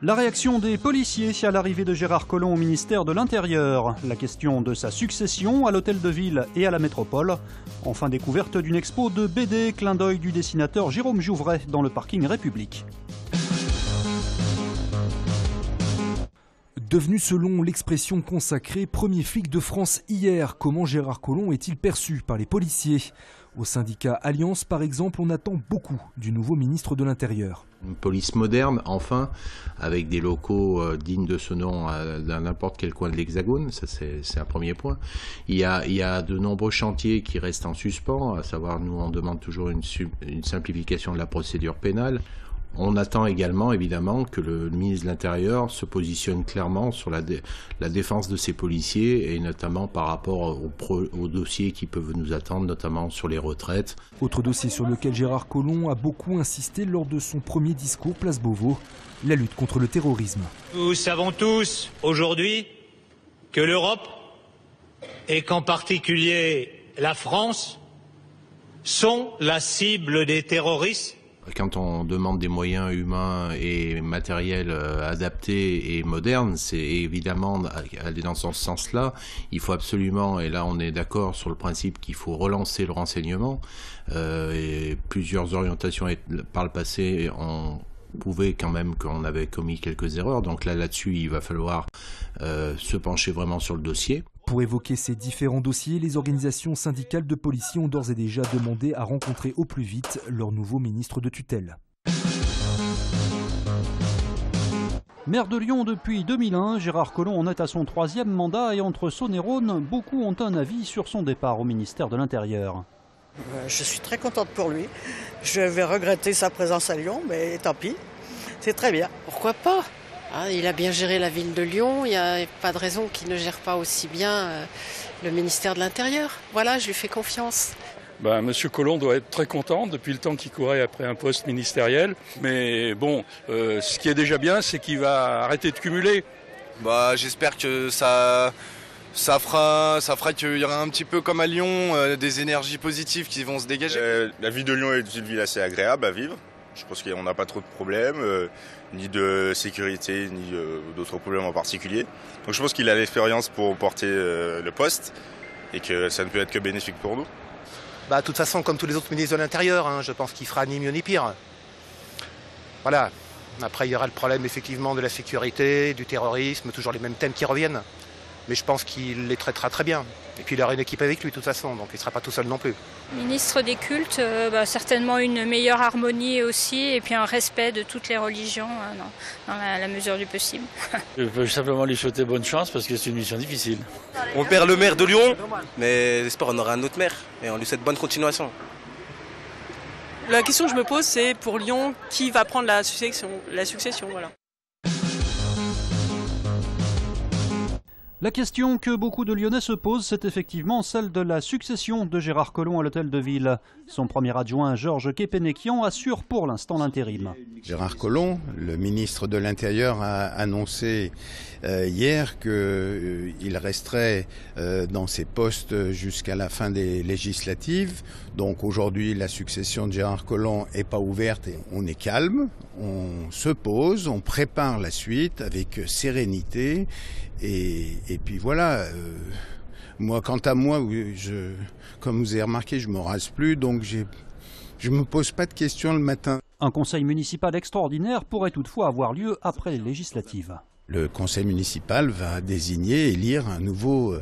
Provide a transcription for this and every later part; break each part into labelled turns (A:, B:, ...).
A: La réaction des policiers à l'arrivée de Gérard Collomb au ministère de l'Intérieur. La question de sa succession à l'hôtel de ville et à la métropole. Enfin, découverte d'une expo de BD, clin d'œil du dessinateur Jérôme Jouvray dans le parking République.
B: Devenu selon l'expression consacrée premier flic de France hier, comment Gérard Collomb est-il perçu par les policiers? Au syndicat Alliance, par exemple, on attend beaucoup du nouveau ministre de l'Intérieur.
C: Une police moderne, enfin, avec des locaux dignes de ce nom dans n'importe quel coin de l'Hexagone, ça c'est un premier point. Il y a de nombreux chantiers qui restent en suspens, à savoir nous on demande toujours une simplification de la procédure pénale. On attend également, évidemment, que le ministre de l'Intérieur se positionne clairement sur la défense de ses policiers et notamment par rapport aux dossiers qui peuvent nous attendre, notamment sur les retraites.
B: Autre dossier sur lequel Gérard Collomb a beaucoup insisté lors de son premier discours Place Beauvau, la lutte contre le terrorisme.
D: Nous savons tous aujourd'hui que l'Europe, et qu'en particulier la France, sont la cible des terroristes.
C: Quand on demande des moyens humains et matériels adaptés et modernes, c'est évidemment aller dans ce sens-là. Il faut absolument, et là on est d'accord sur le principe qu'il faut relancer le renseignement. Et plusieurs orientations par le passé ont prouvé quand même qu'on avait commis quelques erreurs. Donc là-dessus, il va falloir se pencher vraiment sur le dossier.
B: Pour évoquer ces différents dossiers, les organisations syndicales de policiers ont d'ores et déjà demandé à rencontrer au plus vite leur nouveau ministre de tutelle.
A: Maire de Lyon depuis 2001, Gérard Collomb en est à son 3e mandat et entre Saône et Rhône, beaucoup ont un avis sur son départ au ministère de l'Intérieur.
E: Je suis très contente pour lui. Je vais regretter sa présence à Lyon, mais tant pis. C'est très bien.
F: Pourquoi pas? Il a bien géré la ville de Lyon, il n'y a pas de raison qu'il ne gère pas aussi bien le ministère de l'Intérieur. Voilà, je lui fais confiance.
G: Monsieur Collomb doit être très content depuis le temps qu'il courait après un poste ministériel. Mais bon, ce qui est déjà bien, c'est qu'il va arrêter de cumuler.
H: J'espère que ça fera qu'il y aura un petit peu comme à Lyon, des énergies positives qui vont se dégager.
I: La vie de Lyon est une ville assez agréable à vivre. Je pense qu'on n'a pas trop de problèmes, ni de sécurité, ni d'autres problèmes en particulier. Donc je pense qu'il a l'expérience pour porter le poste et que ça ne peut être que bénéfique pour nous.
J: De toute façon, comme tous les autres ministres de l'Intérieur, je pense qu'il fera ni mieux ni pire. Voilà. Après, il y aura le problème effectivement de la sécurité, du terrorisme, toujours les mêmes thèmes qui reviennent. Mais je pense qu'il les traitera très bien. Et puis il aura une équipe avec lui de toute façon, donc il ne sera pas tout seul non plus.
K: Ministre des cultes, certainement une meilleure harmonie aussi, et puis un respect de toutes les religions dans la mesure du possible.
L: Je peux simplement lui souhaiter bonne chance parce que c'est une mission difficile.
H: On perd le maire de Lyon, mais j'espère qu'on aura un autre maire et on lui souhaite bonne continuation.
M: La question que je me pose, c'est pour Lyon, qui va prendre la succession, voilà.
A: La question que beaucoup de Lyonnais se posent, c'est effectivement celle de la succession de Gérard Collomb à l'hôtel de ville. Son premier adjoint, Georges Kepenekian, assure pour l'instant l'intérim.
N: Gérard Collomb, le ministre de l'Intérieur, a annoncé hier qu'il resterait dans ses postes jusqu'à la fin des législatives. Donc aujourd'hui, la succession de Gérard Collomb n'est pas ouverte et on est calme. On se pose, on prépare la suite avec sérénité. Et puis voilà, moi, quant à moi, comme vous avez remarqué, je ne me rase plus, donc je ne me pose pas de questions le matin.
A: Un conseil municipal extraordinaire pourrait toutefois avoir lieu après les législatives.
N: Le conseil municipal va désigner et élire un nouveau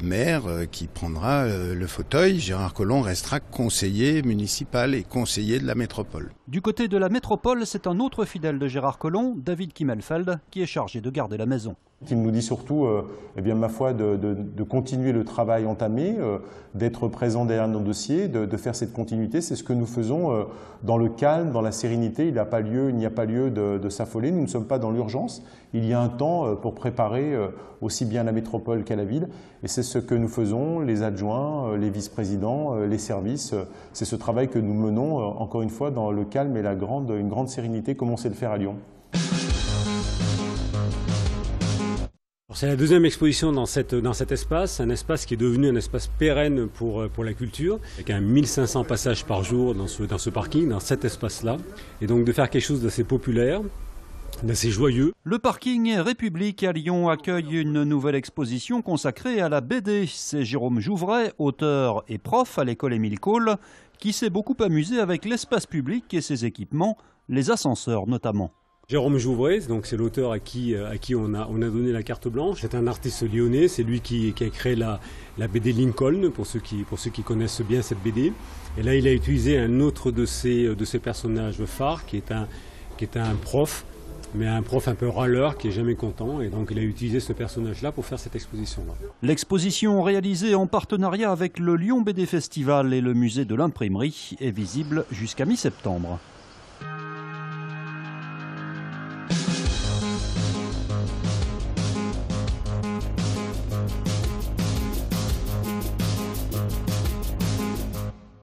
N: maire qui prendra le fauteuil. Gérard Collomb restera conseiller municipal et conseiller de la métropole.
A: Du côté de la métropole, c'est un autre fidèle de Gérard Collomb, David Kimmelfeld, qui est chargé de garder la maison.
O: Il nous dit surtout, ma foi, de continuer le travail entamé, d'être présent derrière nos dossiers, de faire cette continuité. C'est ce que nous faisons dans le calme, dans la sérénité. Il n'y a pas lieu de s'affoler. Nous ne sommes pas dans l'urgence. Il y a un temps pour préparer aussi bien la métropole qu'à la ville. Et c'est ce que nous faisons, les adjoints, les vice-présidents, les services. C'est ce travail que nous menons, encore une fois, dans le calme et une grande sérénité, comme on sait le faire à Lyon.
P: C'est la deuxième exposition dans cet espace, un espace qui est devenu un espace pérenne pour la culture, avec 1500 passages par jour dans ce parking, dans cet espace-là. Et donc de faire quelque chose d'assez populaire, d'assez joyeux.
A: Le parking République à Lyon accueille une nouvelle exposition consacrée à la BD. C'est Jérôme Jouvray, auteur et prof à l'école Émile Cole, qui s'est beaucoup amusé avec l'espace public et ses équipements, les ascenseurs notamment.
P: Jérôme Jouvray, donc c'est l'auteur à qui on a donné la carte blanche. C'est un artiste lyonnais, c'est lui qui a créé la BD Lincoln, pour ceux qui connaissent bien cette BD. Et là, il a utilisé un autre de ses personnages phares, qui est un prof, mais un prof un peu râleur, qui est jamais content. Et donc, il a utilisé ce personnage-là pour faire cette exposition-là.
A: L'exposition réalisée en partenariat avec le Lyon BD Festival et le musée de l'imprimerie est visible jusqu'à mi-septembre.